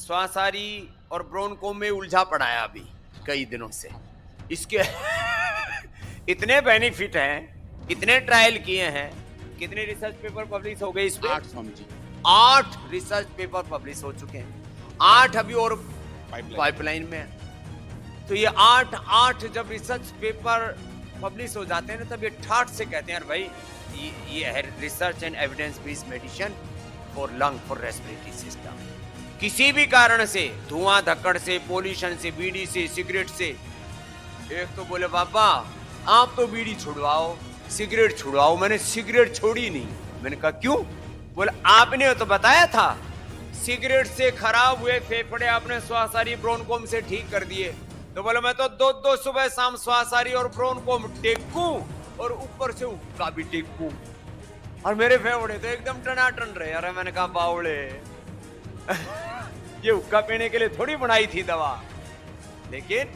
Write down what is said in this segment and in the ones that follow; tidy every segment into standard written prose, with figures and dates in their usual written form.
स्वासारी और ब्रोनकोम में उलझा पड़ा है अभी कई दिनों से। इसके इतने बेनिफिट हैं, इतने ट्रायल किए हैं, कितने रिसर्च पेपर पब्लिश हो गए इस पे? 8 Swami ji 8 research paper publish हो चुके हैं, 8 अभी और पाइपलाइन में है। तो ये 8 जब रिसर्च पेपर पब्लिश हो जाते हैं ना, तब ये ठाठ से कहते हैं, भाई ये है research and evidence based medicine for lung, for respiratory system. किसी भी कारण से, धुआं धक्कड़ से, पोल्यूशन से, बीड़ी से, सिगरेट से, एक तो बोले बाबा आप तो बीड़ी छुड़वाओ, सिगरेट छुड़वाओ। मैंने सिगरेट छोड़ी नहीं। मैंने कहा क्यों? बोले आपने तो बताया था सिगरेट से खराब हुए फेफड़े आपने स्वासारी ब्रोनकोम से ठीक कर दिए। तो बोले मैं तो दो सुबह शाम स्वासारी और ब्रोनकोम टेकूं और ऊपर से हुक्का भी टेकूं, और मेरे फेफड़े तो एकदम टनाटन रहे। अरे मैंने कहा बावड़े ये हुक्का पीने के लिए थोड़ी बनाई थी दवा। लेकिन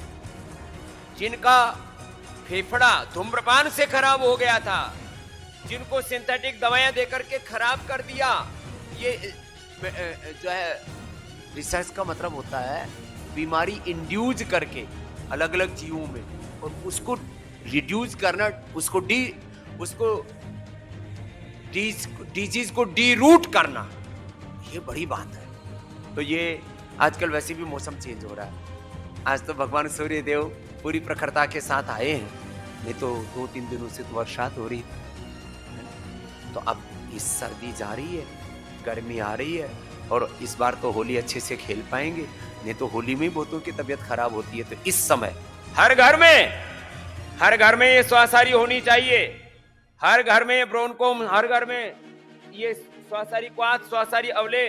जिनका फेफड़ा धूम्रपान से खराब हो गया था, जिनको सिंथेटिक दवाएं देकर के खराब कर दिया, ये जो है रिसर्च का मतलब होता है बीमारी इंड्यूज करके अलग अलग जीवों में, और उसको रिड्यूस करना, उसको डिजीज को डी रूट करना, ये बड़ी बात है। तो ये आजकल वैसे भी मौसम चेंज हो रहा है। आज तो भगवान सूर्य देव पूरी प्रखरता के साथ आए हैं, नहीं तो 2-3 दिनों से तो बरसात हो रही थी। तो अब इस सर्दी जा रही है, गर्मी आ रही है, और इस बार तो होली अच्छे से खेल पाएंगे, नहीं तो होली में ही बहुतों की तबीयत खराब होती है। तो इस समय हर घर में ये स्वासारी होनी चाहिए, हर घर में ये ब्रोनकोम, हर घर में ये स्वासारी क्वाथ, स्वासारी अवले,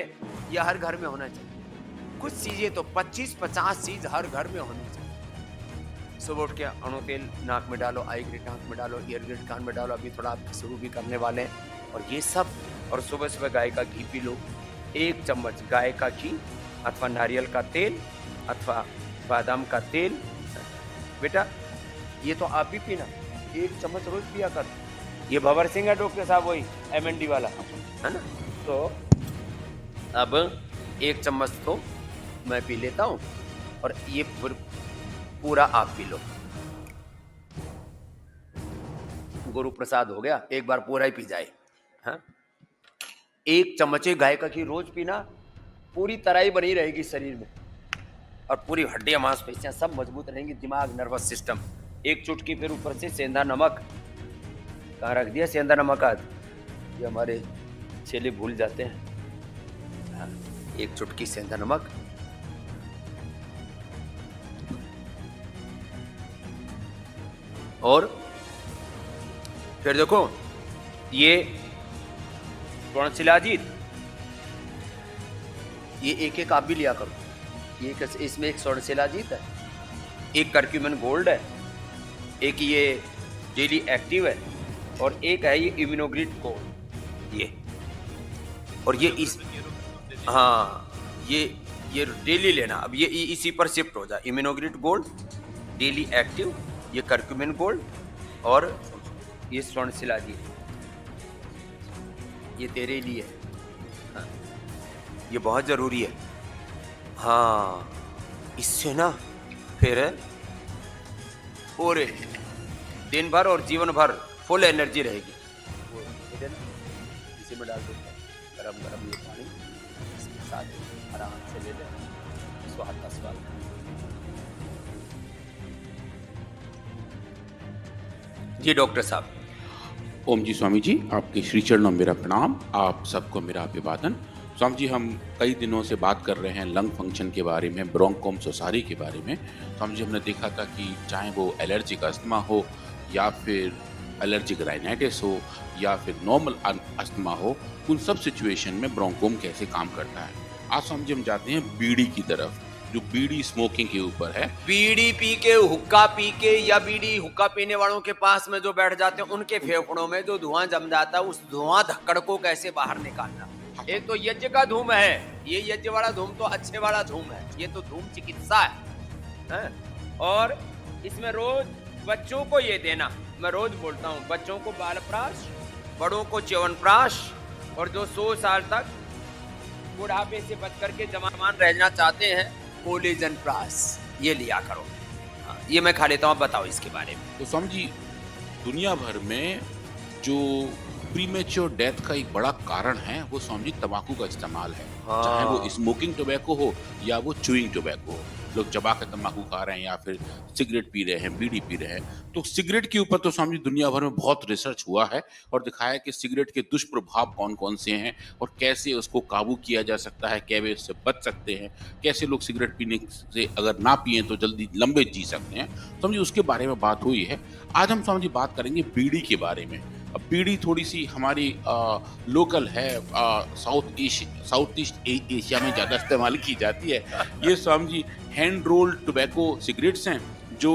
ये हर घर में होना चाहिए। कुछ चीजें तो 25-50 चीज हर घर में होनी चाहिए। सुबह उठ के अणु तेल नाक में डालो, आई ग्रिड आंख में डालो, ईयर ग्रिड कान में डालो, अभी थोड़ा आप शुरू भी करने वाले हैं, और ये सब। और सुबह सुबह गाय का घी पी लो, 1 चम्मच गाय का घी अथवा नारियल का तेल अथवा बादाम का तेल। बेटा ये तो आप ही पीना, 1 चम्मच रोज पिया कर। ये भंवर सिंह है डॉक्टर साहब, वही MND वाला है ना। तो अब 1 चम्मच तो मैं पी लेता हूँ, और ये पूरा आप पी लो। गुरु प्रसाद हो गया, एक बार पूरा ही पी जाए। हाँ, 1 चम्मच गाय का घी रोज पीना, पूरी तराई बनी रहेगी शरीर में, और पूरी हड्डियां मांसपेशियां सब मजबूत रहेंगी, दिमाग, नर्वस सिस्टम। 1 चुटकी फिर ऊपर से सेंधा नमक। कहाँ रख दिया सेंधा नमक? आज ये हमारे चेले भूल जाते हैं। हाँ, 1 चुटकी सेंधा नमक, और फिर देखो ये शिलाजीत, ये एक आप भी लिया करो। ये इसमें एक स्वर्ण शिलाजीत है, एक करक्यूमिन गोल्ड है, एक ये डेली एक्टिव है, और एक है ये इम्यूनोग्रिड गोल्ड। ये और ये इस, हाँ ये डेली लेना। अब ये इसी पर शिफ्ट हो जा, इम्यूनोग्रिड गोल्ड, डेली एक्टिव, ये करक्यूमिन गोल्ड, और ये स्वर्ण शिलाजीत, ये तेरे लिए है। हाँ, ये बहुत जरूरी है। हाँ, इससे ना फिर पूरे दिन भर और जीवन भर फुल एनर्जी रहेगी। वो इसी में डाल देते हैं गरम गरम ये पानी, इसके साथ आराम से ले लें, स्वाद का स्वाद। जी डॉक्टर साहब। ओम जी स्वामी जी, आपके श्री चरणों में मेरा प्रणाम, आप सबको मेरा अभिवादन। स्वामी जी, हम कई दिनों से बात कर रहे हैं लंग फंक्शन के बारे में, ब्रोंकोम स्वासारी के बारे में। स्वामी जी, हमने देखा था कि चाहे वो एलर्जिक अस्थमा हो, या फिर एलर्जिक राइनाइटिस हो, या फिर नॉर्मल अस्थमा हो, उन सब सिचुएशन में ब्रोंकोम कैसे काम करता है। आज स्वामी जी हम जाते हैं बीड़ी की तरफ, जो बीड़ी स्मोकिंग के ऊपर है। बीड़ी पी के, हुक्का पी के, या बीड़ी हुक्का पीने वालों के पास में जो बैठ जाते हैं, उनके फेफड़ों में जो धुआं जम जाता है, उस धुआं धक्कड़ को कैसे बाहर निकालना। एक तो यज्ञ का धूम है, ये यज्ञ वाला धूम तो अच्छे वाला धूम है, ये तो धूम चिकित्सा है। और इसमें रोज बच्चों को ये देना, मैं रोज बोलता हूँ, बच्चों को बालप्राश, बड़ों को च्यवनप्राश, और जो 100 साल तक बुढ़ापे से बच करके जवान रहना चाहते हैं, कोलेजन प्लस ये लिया करो। हाँ, ये मैं खा लेता हूँ, आप बताओ इसके बारे में। तो स्वामी जी, दुनिया भर में जो प्रीमेच्योर डेथ का एक बड़ा कारण है वो स्वामी जी तंबाकू का इस्तेमाल है। हाँ। चाहे वो स्मोकिंग टोबैको हो या वो च्यूइंग टोबैको हो, लोग चबा के तंबाकू खा रहे हैं या फिर सिगरेट पी रहे हैं, बीड़ी पी रहे हैं। तो सिगरेट के ऊपर तो स्वामी जी दुनिया भर में बहुत रिसर्च हुआ है और दिखाया है कि सिगरेट के दुष्प्रभाव कौन कौन से हैं और कैसे उसको काबू किया जा सकता है, कैसे उससे बच सकते हैं, कैसे लोग सिगरेट पीने से अगर ना पिए तो जल्दी लंबे जी सकते हैं। स्वामी जी उसके बारे में बात हुई है। आज हम स्वामी जी बात करेंगे बीड़ी के बारे में। अब बीड़ी थोड़ी सी हमारी लोकल है, साउथ ईस्ट एशिया में ज़्यादा इस्तेमाल की जाती है। ये Swami ji hand role tobacco cigarettes हैं जो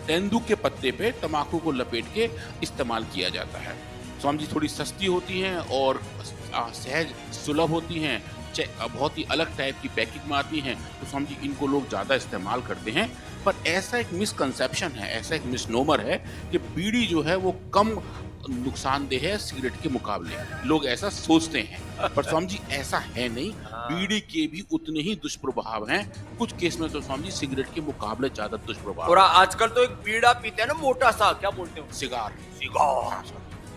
तेंदू के पत्ते पे तम्बाकू को लपेट के इस्तेमाल किया जाता है। स्वामी जी थोड़ी सस्ती होती हैं और सहज सुलभ होती हैं, बहुत ही अलग टाइप की पैकिंग में आती हैं, तो स्वामी जी इनको लोग ज़्यादा इस्तेमाल करते हैं। पर ऐसा एक मिसकंसेप्शन है, ऐसा एक मिसनोमर है कि बीड़ी जो है वो कम नुकसानदेह है सिगरेट के मुकाबले। लोग ऐसा सोचते हैं, पर स्वामी जी ऐसा है नहीं। बीड़ी के भी उतने ही दुष्प्रभाव हैं, कुछ केस में तो स्वामी जी सिगरेट के मुकाबले ज्यादा दुष्प्रभाव। और आजकल तो एक बीड़ा पीते हैं ना, मोटा सा, क्या बोलते हो, सिगार। सिगार,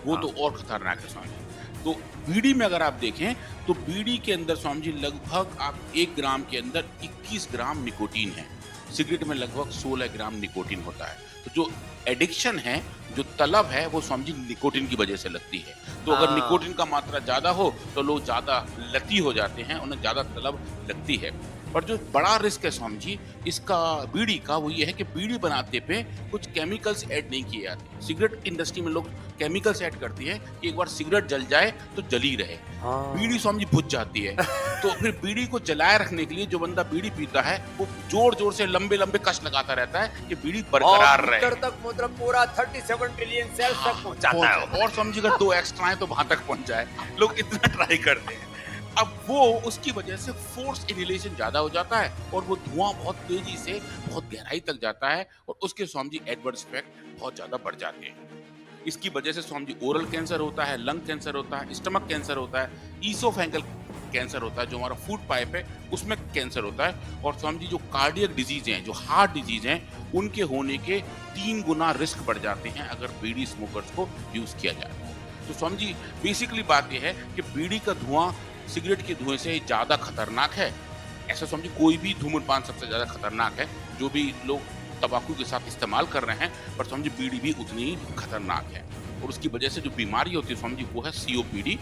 वो तो और खतरनाक है स्वामी जी। तो बीड़ी में अगर आप देखें तो बीड़ी के अंदर स्वामी जी लगभग आप 1 ग्राम के अंदर 21 ग्राम निकोटीन है। सिगरेट में लगभग 16 ग्राम निकोटीन होता है। तो जो एडिक्शन है, जो तलब है, वो स्वामी जी निकोटीन की वजह से लगती है। तो अगर निकोटीन का मात्रा ज्यादा हो तो लोग ज्यादा लती हो जाते हैं, उन्हें ज्यादा तलब लगती है। पर जो बड़ा रिस्क है स्वामी जी इसका बीड़ी का, वो ये है कि बीड़ी बनाते पे कुछ केमिकल्स ऐड नहीं किए जाते। सिगरेट इंडस्ट्री में लोग केमिकल्स ऐड करती है कि एक बार सिगरेट जल जाए तो जली रहे। बीड़ी स्वामी जी बुझ जाती है। तो फिर बीड़ी को जलाए रखने के लिए जो बंदा बीड़ी पीता है वो जोर जोर से लंबे लंबे कश लगाता रहता है कि बीड़ी बरकरार रहे। तक मतलब पूरा 37 ट्रिलियन सेल्स तक पहुंचाता है। और स्वामी जी अगर 2 एक्स्ट्रा है तो वहां तक पहुंच जाए, लोग इतना ट्राई करते हैं। अब वो उसकी वजह से फोर्स इनहेलेशन ज्यादा हो जाता है और वो धुआं बहुत तेजी से बहुत गहराई तक जाता है और उसके स्वामी जी एडवर्स इफेक्ट बहुत ज्यादा बढ़ जाते हैं। इसकी वजह से स्वामी जी ओरल कैंसर होता है, लंग कैंसर होता है, स्टमक कैंसर होता है, ईसोफेंगल कैंसर होता है, जो हमारा फूड पाइप है उसमें कैंसर होता है। और स्वामी जी जो कार्डियक डिजीज हैं, जो हार्ट डिजीज हैं, उनके होने के 3 गुना रिस्क बढ़ जाते हैं अगर बीड़ी स्मोकर्स को यूज किया जाए। तो स्वामी जी बेसिकली बात यह है कि बीड़ी का धुआं सिगरेट के धुएं से ज्यादा खतरनाक है। ऐसा समझिए कोई भी धूम्रपान सबसे ज्यादा खतरनाक है, जो भी लोग तंबाकू के साथ इस्तेमाल कर रहे हैं, पर समझिए बीड़ी भी उतनी ही खतरनाक है। और उसकी वजह से जो बीमारी होती है समझिए वो है COPD,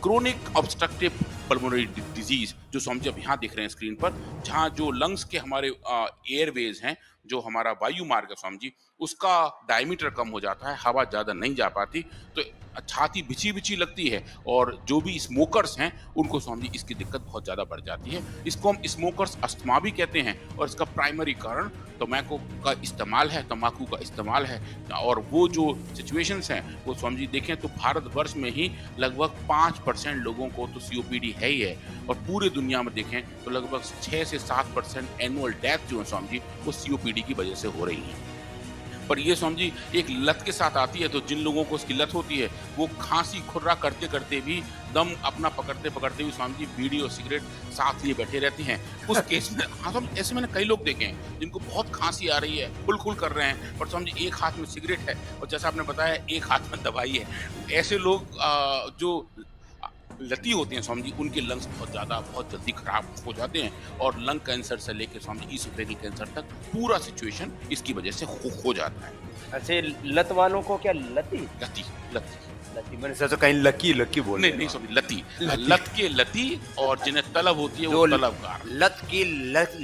chronic obstructive pulmonary disease, जो समझिए अब यहाँ देख रहे हैं स्क्रीन पर, जहाँ जो लंग्स के हमारे एयरवेज हैं, जो हमारा वायु मार्ग है स्वामी जी, उसका डायमीटर कम हो जाता है, हवा ज़्यादा नहीं जा पाती, तो छाती बिछी बिछी लगती है। और जो भी स्मोकर्स हैं उनको स्वामी जी इसकी दिक्कत बहुत ज़्यादा बढ़ जाती है। इसको हम स्मोकर्स अस्थमा भी कहते हैं और इसका प्राइमरी कारण तम्बाकू का इस्तेमाल है, तम्बाकू का इस्तेमाल है। और वो जो सिचुएशंस हैं वो स्वामी जी देखें तो भारतवर्ष में ही लगभग 5% लोगों को तो सीओपीडी है ही है, और पूरे दुनिया में देखें तो लगभग 6 से 7% एनुअल डेथ जो है स्वामी जी वो सीओपीडी की वजह से हो रही है। पर ये स्वामी जी एक लत के साथ आती है, तो जिन लोगों को उसकी लत होती है वो खांसी खुर्रा करते करते भी, दम अपना पकड़ते पकड़ते भी स्वामी जी बीड़ी और सिगरेट साथ लिए बैठे रहती हैं। उस केस में हाँ स्वामी, ऐसे मैंने कई लोग देखे हैं जिनको बहुत खांसी आ रही है, खुल कर रहे हैं, पर स्वामी जी एक हाथ में सिगरेट है और जैसा आपने बताया एक हाथ में दवाई है। ऐसे लोग जो लती होती हैं स्वामी जी, उनके लंग्स बहुत जल्दी खराब हो जाते हैं और लंग कैंसर से लेकर स्वामी जी ईसोफेगल कैंसर तक पूरा सिचुएशन इसकी वजह से हो जाता है। अच्छा, लत वालों को क्या लती मैंने सोचा कहीं लकी बोल नहीं समझ, लती लत के लती, और जिन्हें तलब होती है वो तलबगार। लत की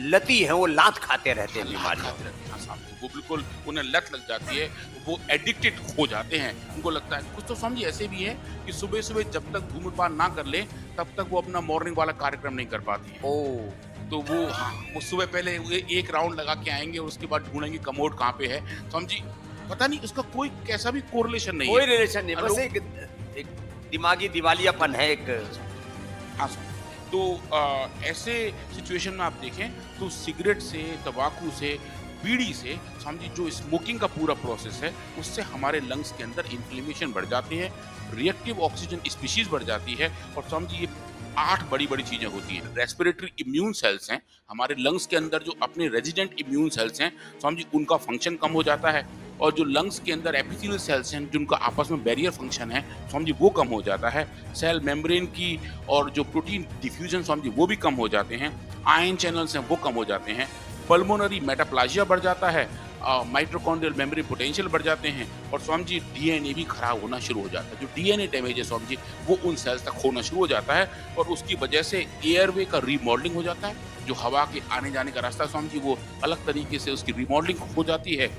लती है, वो लात खाते रहते हैं बीमारी, वो बिल्कुल उन्हें लत लग जाती है, वो एडिक्टेड हो जाते हैं। उनको लगता है कुछ तो समझिए ऐसे भी है कि सुबह सुबह जब तक धूम्रपान ना कर ले तब तक वो अपना मॉर्निंग वाला कार्यक्रम नहीं कर पाती है। तो वो सुबह पहले एक राउंड लगा के आएंगे और उसके बाद ढूंढेंगे कमोड कहाँ पे है, समझी पता नहीं, उसका कोई कैसा भी कोरिलेशन नहीं है, कोई रिलेशन नहीं, बस एक दिमागी दिवालियापन है एक। हाँ तो ऐसे सिचुएशन में आप देखें तो सिगरेट से, तंबाकू से बीड़ी से समझिए जो स्मोकिंग का पूरा प्रोसेस है उससे हमारे लंग्स के अंदर इन्फ्लेमेशन बढ़ जाती है, रिएक्टिव ऑक्सीजन स्पीशीज बढ़ जाती है और समझिए 8 बड़ी-बड़ी चीजें होती हैं। रेस्पिरेटरी इम्यून सेल्स हैं, हमारे लंग्स के अंदर जो अपने रेजिडेंट इम्यून सेल्स हैं, समझिए उनका फंक्शन कम हो जाता है और जो लंग्स के अंदर एपिथेलियल सेल्स हैं, जिनका आपस में बैरियर फंक्शन है, समझिए वो कम हो जाता है। सेल मेम्ब्रेन की और जो प्रोटीन डिफ्यूजन समझिए वो भी कम हो जाते हैं। आयन चैनल्स हैं वो कम हो जाते हैं। पल्मोनरी मेटाप्लाजिया बढ़ जाता है, माइटोकॉन्ड्रियल मेमोरी पोटेंशियल बढ़ जाते हैं और समझिए डीएनए भी खराब होना शुरू हो जाता है। जो डीएनए डैमेज है समझिए वो उन सेल्स तक होना शुरू हो जाता है और उसकी वजह से एयरवे का रीमॉडलिंग हो जाता है। जो हवा के आने जाने का रास्ता समझिए वो अलग तरीके से उसकी रीमॉडलिंग हो जाती है।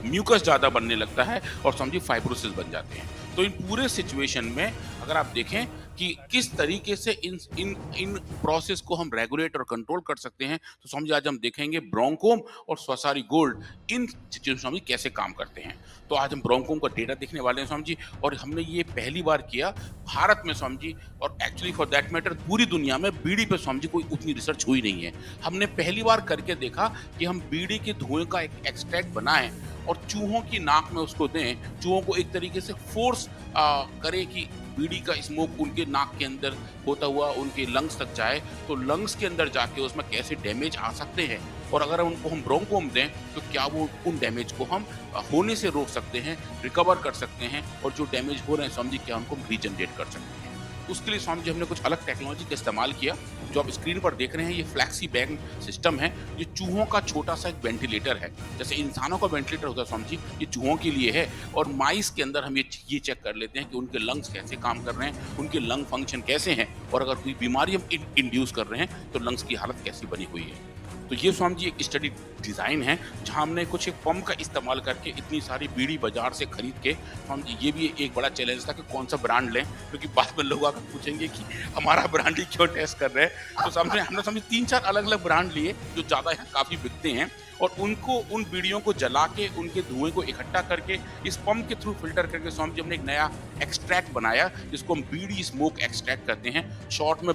म्यूकस ज़्यादा बनने लगता है और समझिए फाइब्रोसिस बन जाते हैं। तो इन पूरे सिचुएशन में अगर आप देखें कि किस तरीके से इन इन इन प्रोसेस को हम रेगुलेट और कंट्रोल कर सकते हैं, तो समझिए आज हम देखेंगे ब्रोंकोम और श्वासारी गोल्ड इन सिचुएशन में कैसे काम करते हैं। तो आज हम ब्रोंकोम का डेटा देखने वाले हैं समझिए और हमने ये पहली बार किया भारत में समझिए और एक्चुअली फॉर दैट मैटर पूरी दुनिया में बीड़ी पे समझिए कोई उतनी रिसर्च हुई नहीं है। हमने पहली बार करके देखा कि हम बीड़ी के धुएं का एक एक्सट्रैक्ट बनाएं और चूहों की नाक में उसको दें, चूहों को एक तरीके से फोर्स करें कि बीड़ी का स्मोक उनके नाक के अंदर होता हुआ उनके लंग्स तक जाए, तो लंग्स के अंदर जाके उसमें कैसे डैमेज आ सकते हैं और अगर उनको हम ब्रोंकोम दें तो क्या वो उन डैमेज को हम होने से रोक सकते हैं, रिकवर कर सकते हैं और जो डैमेज हो रहे हैं समझिए क्या उनको रीजनरेट कर सकते हैं। उसके लिए समझिए हमने कुछ अलग टेक्नोलॉजी का इस्तेमाल किया। जो आप स्क्रीन पर देख रहे हैं ये फ्लैक्सी बैग सिस्टम है। ये चूहों का छोटा सा एक वेंटिलेटर है, जैसे इंसानों का वेंटिलेटर होता है समझिए ये चूहों के लिए है और माइस के अंदर हम ये चेक कर लेते हैं कि उनके लंग्स कैसे काम कर रहे हैं, उनके लंग फंक्शन कैसे हैं और अगर कोई बीमारी हम इंड्यूस कर रहे हैं तो लंग्स की हालत कैसी बनी हुई है। तो ये समझिए एक स्टडी डिज़ाइन है जहाँ हमने कुछ एक पंप का इस्तेमाल करके इतनी सारी बीड़ी बाजार से खरीद के समझिए ये भी एक बड़ा चैलेंज था कि कौन सा ब्रांड लें, क्योंकि बाद में लोग आकर पूछेंगे कि हमारा ब्रांड ही क्यों टेस्ट कर रहे हैं। तो समझे हमने समझे 3-4 अलग-अलग ब्रांड लिए जो ज़्यादा यहाँ काफ़ी बिकते हैं और उनको उन बीड़ियों को जला के उनके धुएं को इकट्ठा करके इस पंप के थ्रू फिल्टर करके समझिए हमने एक नया एक्सट्रैक्ट बनाया जिसको हम बीड़ी स्मोक एक्सट्रैक्ट कहते हैं। शॉर्ट में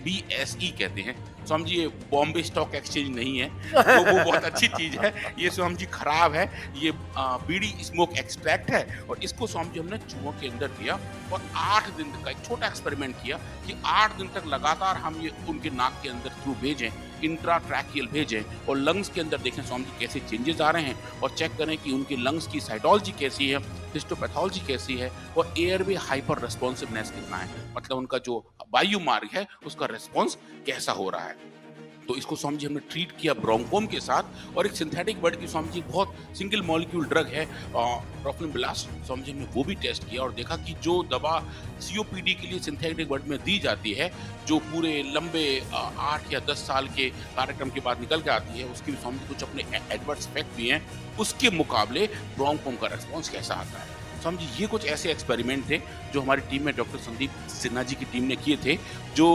BSE कहते हैं। समझिए बॉम्बे स्टॉक एक्सचेंज नहीं है तो वो बहुत अच्छी चीज़ है। ये समझिए खराब है, ये बीड़ी स्मोक एक्सट्रैक्ट है और इसको समझिए हमने चूहों के अंदर दिया और 8 दिन तक का एक छोटा एक्सपेरिमेंट किया कि 8 दिन तक लगातार हम ये उनके नाक के अंदर थ्रू भेजें, इंट्राट्रैकियल भेजें और लंग्स के अंदर देखें समझिए कैसे चेंजेस आ रहे हैं और चेक करें कि उनके लंग्स की साइटोलॉजी कैसी है, हिस्टोपैथोलॉजी कैसी है और एयरवे हाइपर रेस्पॉन्सिवनेस कितना है, मतलब उनका जो वायु मार्ग है उसका रेस्पॉन्स कैसा हो रहा है। तो इसको समझिए हमने ट्रीट किया ब्रोंकोम के साथ और एक सिंथेटिक बर्ड की समझिए बहुत सिंगल मॉलिक्यूल ड्रग है प्रोफ्लिब्लास्ट, समझिए हमने वो भी टेस्ट किया और देखा कि जो दवा COPD के लिए सिंथेटिक बर्ड में दी जाती है, जो पूरे लंबे 8 या 10 साल के कार्यक्रम के बाद निकल के आती है, उसकी भी समझिए कुछ अपने एडवर्स इफेक्ट भी हैं, उसके मुकाबले ब्रोंकोम का रेस्पॉन्स कैसा आता है। समझिए ये कुछ ऐसे एक्सपेरिमेंट थे जो हमारी टीम में डॉक्टर संदीप सिन्हा जी की टीम ने किए थे। जो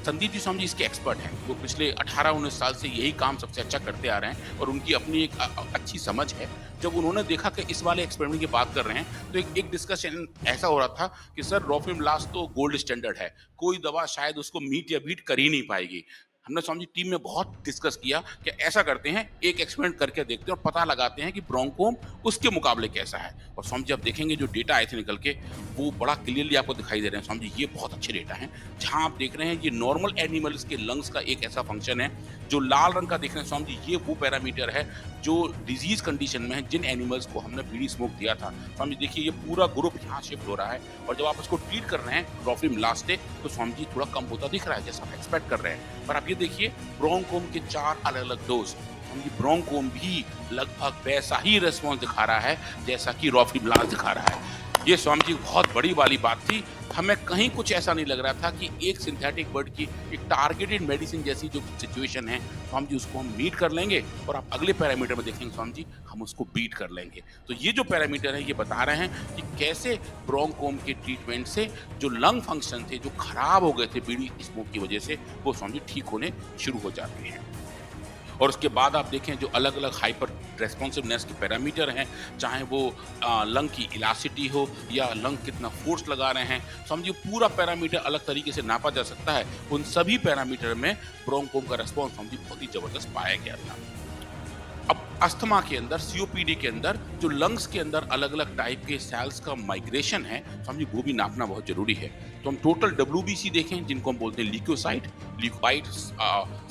संदीप जी समझिए इसके एक्सपर्ट हैं, वो पिछले 18-19 साल से यही काम सबसे अच्छा करते आ रहे हैं और उनकी अपनी एक अच्छी समझ है। जब उन्होंने देखा कि इस वाले एक्सपेरिमेंट की बात कर रहे हैं तो एक डिस्कशन ऐसा हो रहा था कि सर रोफिमलास्ट तो गोल्ड स्टैंडर्ड है, कोई दवा शायद उसको मीट या बीट कर ही नहीं पाएगी। हमने समझी टीम में बहुत डिस्कस किया कि ऐसा करते हैं एक एक्सपेरिमेंट करके देखते हैं और पता लगाते हैं कि ब्रोंकोम उसके मुकाबले कैसा है और समझिए अब देखेंगे जो डेटा आए थे निकल के वो बड़ा क्लियरली आपको दिखाई दे रहे हैं। समझिए ये बहुत अच्छे डेटा हैं जहां आप देख रहे हैं ये नॉर्मल एनिमल्स के लंग्स का एक ऐसा फंक्शन है। जो लाल रंग का देख रहे हैं समझिए ये वो पैरामीटर है जो डिजीज कंडीशन में है, जिन एनिमल्स को हमने बीड़ी स्मोक दिया था। समझिए देखिए ये पूरा ग्रुप यहाँ शिफ्ट हो रहा है और जब आप इसको ट्रीट कर रहे हैं रोफिमलास्ट से तो समझिए थोड़ा कम होता दिख रहा है जैसा आप एक्सपेक्ट कर रहे हैं। पर आप ये देखिए ब्रोंकोम के 4 अलग-अलग डोज, समझिए ब्रोंकोम भी लगभग वैसा ही रिस्पॉन्स दिखा रहा है जैसा कि रोफिमलास्ट दिखा रहा है। ये समझिए बहुत बड़ी वाली बात थी। हमें कहीं कुछ ऐसा नहीं लग रहा था कि एक सिंथेटिक बर्ड की एक टारगेटेड मेडिसिन जैसी जो सिचुएशन है समझिए उसको हम मीट कर लेंगे और आप अगले पैरामीटर में देखेंगे समझिए हम उसको बीट कर लेंगे। तो ये जो पैरामीटर है ये बता रहे हैं कि कैसे ब्रोंकोम के ट्रीटमेंट से जो लंग फंक्शन थे जो खराब हो गए थे बीड़ी स्मोक की वजह से वो समझिए ठीक होने शुरू हो जाते हैं। और उसके बाद आप देखें जो अलग अलग हाइपर रेस्पॉन्सिवनेस के पैरामीटर हैं, चाहे वो लंग की इलास्टिसिटी हो या लंग कितना फोर्स लगा रहे हैं, समझिए पूरा पैरामीटर अलग तरीके से नापा जा सकता है। उन सभी पैरामीटर में ब्रोंकोम का रेस्पॉन्स समझिए बहुत ही ज़बरदस्त पाया गया था। अस्थमा के अंदर, सीओपीडी के अंदर जो लंग्स के अंदर अलग अलग टाइप के सेल्स का माइग्रेशन है, समझिए वो भी नापना बहुत जरूरी है। तो हम टोटल डब्ल्यूबीसी देखें, जिनको हम बोलते हैं ल्यूकोसाइट, ल्यूकोसाइट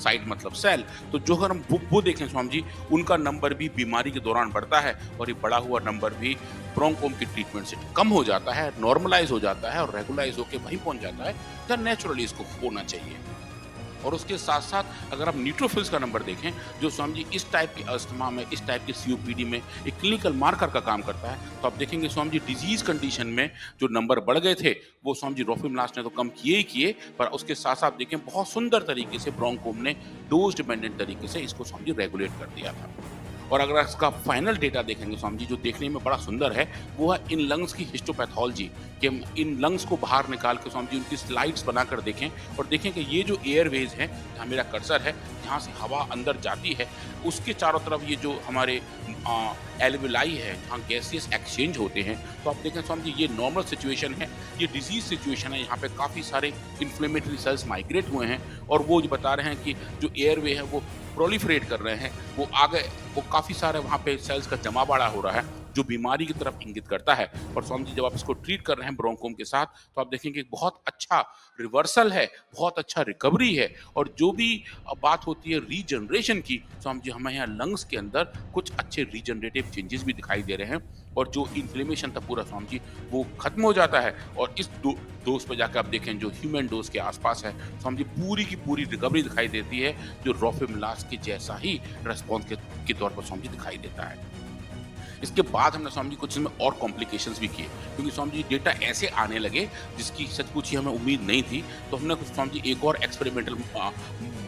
साइट मतलब सेल, तो जो अगर हम वो देखें स्वामी जी, उनका नंबर भी बीमारी के दौरान बढ़ता है और ये बढ़ा हुआ नंबर भी ब्रोंकोम की ट्रीटमेंट से कम हो जाता है, नॉर्मलाइज हो जाता है और रेगुलाइज होकर वहीं पहुंच जाता है जहाँ नेचुरली इसको होना चाहिए। और उसके साथ साथ अगर आप न्यूट्रोफिल्स का नंबर देखें, जो स्वामी जी इस टाइप की अस्थमा में, इस टाइप की सीओपीडी में एक क्लिनिकल मार्कर का काम करता है, तो आप देखेंगे स्वामी जी डिजीज कंडीशन में जो नंबर बढ़ गए थे वो स्वामी जी रोफिमलास ने तो कम किए ही किए, पर उसके साथ साथ देखें बहुत सुंदर तरीके से ब्रोंकोम ने डोज डिपेंडेंट तरीके से इसको स्वामी जी रेगुलेट कर दिया था। और अगर इसका फाइनल डेटा देखेंगे स्वामी जी, जो देखने में बड़ा सुंदर है, वो है इन लंग्स की हिस्टोपैथोलॉजी, कि हम इन लंग्स को बाहर निकाल के स्वामी जी उनकी स्लाइड्स बनाकर देखें और देखें कि ये जो एयरवेज है, जहाँ मेरा कर्सर है, जहाँ से हवा अंदर जाती है, उसके चारों तरफ ये जो हमारे एल्वेलाई है, जहाँ गैसियस एक्सचेंज होते हैं, तो आप देखें स्वामी जी ये नॉर्मल सिचुएशन है, ये डिजीज सिचुएशन है, यहाँ पे काफ़ी सारे इन्फ्लेमेटरी सेल्स माइग्रेट हुए हैं और वो जो बता रहे हैं कि जो एयरवे है वो प्रोलिफरेट कर रहे हैं, वो आगे वो काफ़ी सारे वहाँ पे सेल्स का जमावड़ा हो रहा है, जो बीमारी की तरफ इंगित करता है। और स्वामी जी जब आप इसको ट्रीट कर रहे हैं ब्रोंकोम के साथ, तो आप देखेंगे बहुत अच्छा रिवर्सल है, बहुत अच्छा रिकवरी है। और जो भी बात होती है रीजनरेशन की, स्वामी जी हमें यहाँ लंग्स के अंदर कुछ अच्छे रीजनरेटिव चेंजेस भी दिखाई दे रहे हैं और जो इन्फ्लेमेशन था पूरा स्वामी जी वो खत्म हो जाता है। और इस डोज पे जाकर आप देखें जो ह्यूमन डोज के आसपास है, स्वामी जी पूरी की पूरी रिकवरी दिखाई देती है, जो रोफिमलास के जैसा ही रेस्पॉन्स के तौर पर स्वामी जी दिखाई देता है। इसके बाद हमने स्वामी जी कुछ इसमें और कॉम्प्लिकेशंस भी किए, क्योंकि स्वामी जी डेटा ऐसे आने लगे जिसकी सच पूछी हमें उम्मीद नहीं थी। तो हमने कुछ स्वामी जी एक और एक्सपेरिमेंटल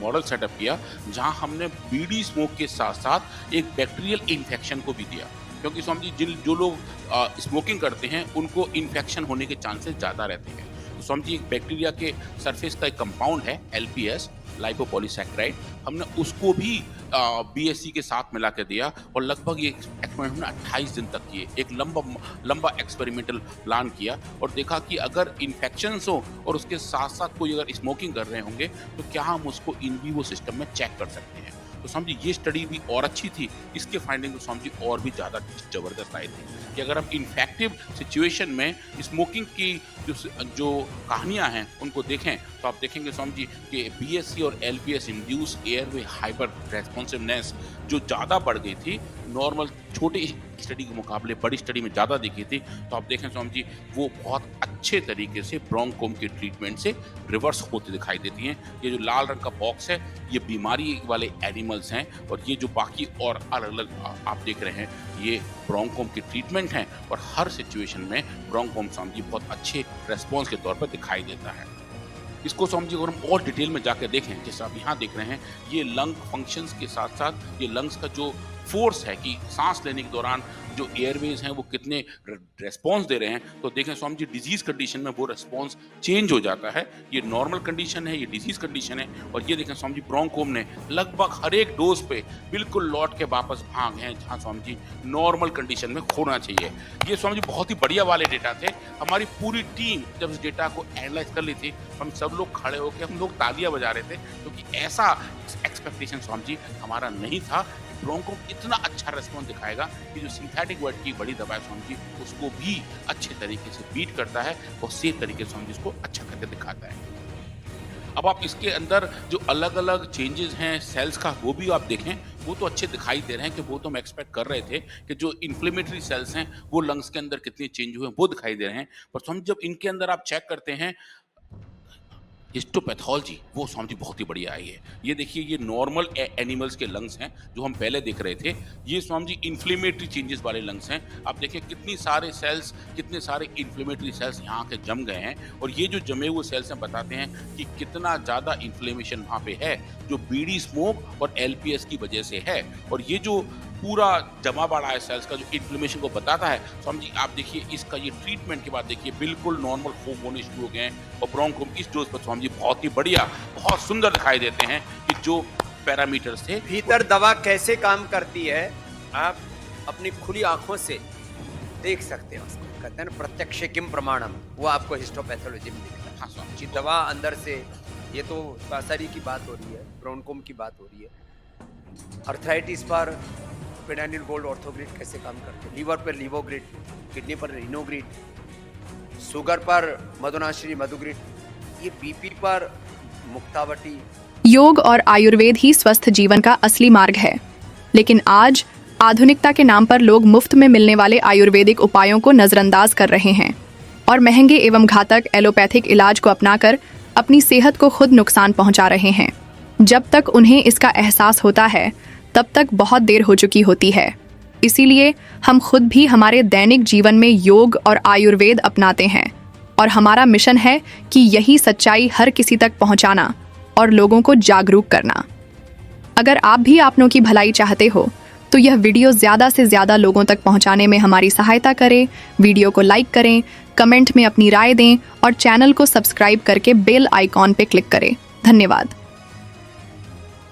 मॉडल सेटअप किया, जहां हमने बीड़ी स्मोक के साथ साथ एक बैक्टीरियल इन्फेक्शन को भी दिया, क्योंकि स्वामी जी जो लोग स्मोकिंग करते हैं उनको इन्फेक्शन होने के चांसेस ज़्यादा रहते हैं। तो स्वामी जी एक बैक्टीरिया के सरफेस का एक कंपाउंड है LPS, लाइपोपॉलीसैकेराइड, हमने उसको भी BSC के साथ मिला के दिया और लगभग ये एक्सपेरिमेंट हमने 28 दिन तक किए, एक लंबा एक्सपेरिमेंटल प्लान किया और देखा कि अगर इन्फेक्शंस हो और उसके साथ साथ कोई अगर स्मोकिंग कर रहे होंगे तो क्या हम उसको इन विवो सिस्टम में चेक कर सकते हैं। तो समझिए ये स्टडी भी और अच्छी थी, इसके फाइंडिंग तो समझिए और भी ज़्यादा ज़बरदस्त आए थे कि अगर हम इन्फेक्टिव सिचुएशन में स्मोकिंग की जो कहानियां हैं उनको देखें, तो आप देखेंगे समझिए कि BSC और LPS induce airway hyper responsiveness जो ज़्यादा बढ़ गई थी, नॉर्मल छोटी स्टडी के मुकाबले बड़ी स्टडी में ज़्यादा दिखी थी, तो आप देखें समझिए वो बहुत अच्छे तरीके से ब्रोंकोम के ट्रीटमेंट से रिवर्स होते दिखाई देती हैं। ये जो लाल रंग का बॉक्स है ये बीमारी वाले एनिमल्स हैं और ये जो बाकी और अलग अलग आप देख रहे हैं ये ब्रोंकोम के ट्रीटमेंट हैं और हर सिचुएशन में ब्रोंकोम समझिए बहुत अच्छे रेस्पॉन्स के तौर पर दिखाई देता है। इसको समझिए अगर हम और डिटेल में जाकर देखें, जैसे आप यहाँ देख रहे हैं, ये लंग फंक्शंस के साथ साथ ये लंग्स का जो फोर्स है कि सांस लेने के दौरान जो एयरवेज हैं वो कितने रेस्पॉन्स दे रहे हैं, तो देखें स्वामी जी डिजीज कंडीशन में वो रेस्पॉन्स चेंज हो जाता है। ये नॉर्मल कंडीशन है, ये डिजीज कंडीशन है। और ये देखें स्वामी जी ब्रोंकोम ने लगभग हर एक डोज पे बिल्कुल लौट के वापस भाग हैं जहाँ स्वामी जी नॉर्मल कंडीशन में होना चाहिए। ये स्वामी जी बहुत ही बढ़िया वाले डेटा थे। हमारी पूरी टीम जब इस डेटा को एनालाइज कर ली थी, हम सब लोग खड़े होकर हम लोग तालियां बजा रहे थे, क्योंकि ऐसा एक्सपेक्टेशन स्वामी जी हमारा नहीं था। ब्रोंकोम इतना अच्छा रेस्पॉन्स दिखाएगा कि जो सिंथेटिक वर्ड की बड़ी दवा है स्वामी जी उसको भी अच्छे तरीके से बीट करता है और सेफ तरीके से स्वामी जी उसको अच्छा करके दिखाता है। अब आप इसके अंदर जो अलग अलग चेंजेस हैं सेल्स का वो भी आप देखें, वो तो अच्छे दिखाई दे रहे हैं कि वो तो हम एक्सपेक्ट कर रहे थे कि जो इन्फ्लेमेटरी सेल्स हैं वो लंग्स के अंदर कितने चेंज हुए हैं वो दिखाई दे रहे हैं। पर स्वामी जब इनके अंदर आप चेक करते हैं हिस्टोपैथोलॉजी, वो स्वामी जी बहुत ही बढ़िया आई है। ये देखिए ये नॉर्मल एनिमल्स के लंग्स हैं जो हम पहले देख रहे थे, ये स्वामी जी इन्फ्लेमेटरी चेंजेस वाले लंग्स हैं। आप देखिए कितनी सारे सेल्स, कितने सारे इन्फ्लेमेटरी सेल्स यहाँ के जम गए हैं और ये जो जमे हुए सेल्स हैं बताते हैं कि कितना ज़्यादा इन्फ्लेमेशन वहाँ पे है जो बीड़ी स्मोक और LPS की वजह से है। और ये जो पूरा जमा पड़ा है सेल्स का जो इन्फ्लेमेशन को बताता है, स्वामी जी आप देखिए इसका ये ट्रीटमेंट के बाद देखिए बिल्कुल नॉर्मल होने शुरू हो गए हैं और ब्रोंकोम इस डोज पर स्वामी जी बहुत ही बढ़िया, बहुत सुंदर दिखाई देते हैं कि जो पैरामीटर्स थे। भीतर दवा कैसे काम करती है आप अपनी खुली आंखों से देख सकते हैं। उसको कहते हैं ना प्रत्यक्ष किम प्रमाणम, वो आपको हिस्टोपैथोलॉजी में दिखता है। हाँ स्वामी जी, दवा अंदर से, ये तो बासरी की बात हो रही है, ब्रोंकोम की बात हो रही है। अर्थराइटिस पर फिनाइल गोल्ड ऑर्थोग्रिड कैसे काम करते हैं, लीवर पर लिवोग्रिड, किडनी पर रिनोग्रिड, शुगर पर मधुनाश्री मधुग्रिड, ये बीपी पर मुक्तावटी। योग और आयुर्वेद ही स्वस्थ जीवन का असली मार्ग है, लेकिन आज आधुनिकता के नाम पर लोग मुफ्त में मिलने वाले आयुर्वेदिक उपायों को नजरअंदाज कर रहे हैं और महंगे एवं घातक एलोपैथिक इलाज को अपनाकर अपनी सेहत को खुद नुकसान पहुंचा रहे हैं। जब तक उन्हें इसका एहसास होता है तब तक बहुत देर हो चुकी होती है। इसीलिए हम खुद भी हमारे दैनिक जीवन में योग और आयुर्वेद अपनाते हैं और हमारा मिशन है कि यही सच्चाई हर किसी तक पहुंचाना और लोगों को जागरूक करना। अगर आप भी अपनों की भलाई चाहते हो तो यह वीडियो ज़्यादा से ज़्यादा लोगों तक पहुंचाने में हमारी सहायता करें। वीडियो को लाइक करें, कमेंट में अपनी राय दें और चैनल को सब्सक्राइब करके बेल आइकॉन पे क्लिक करें। धन्यवाद।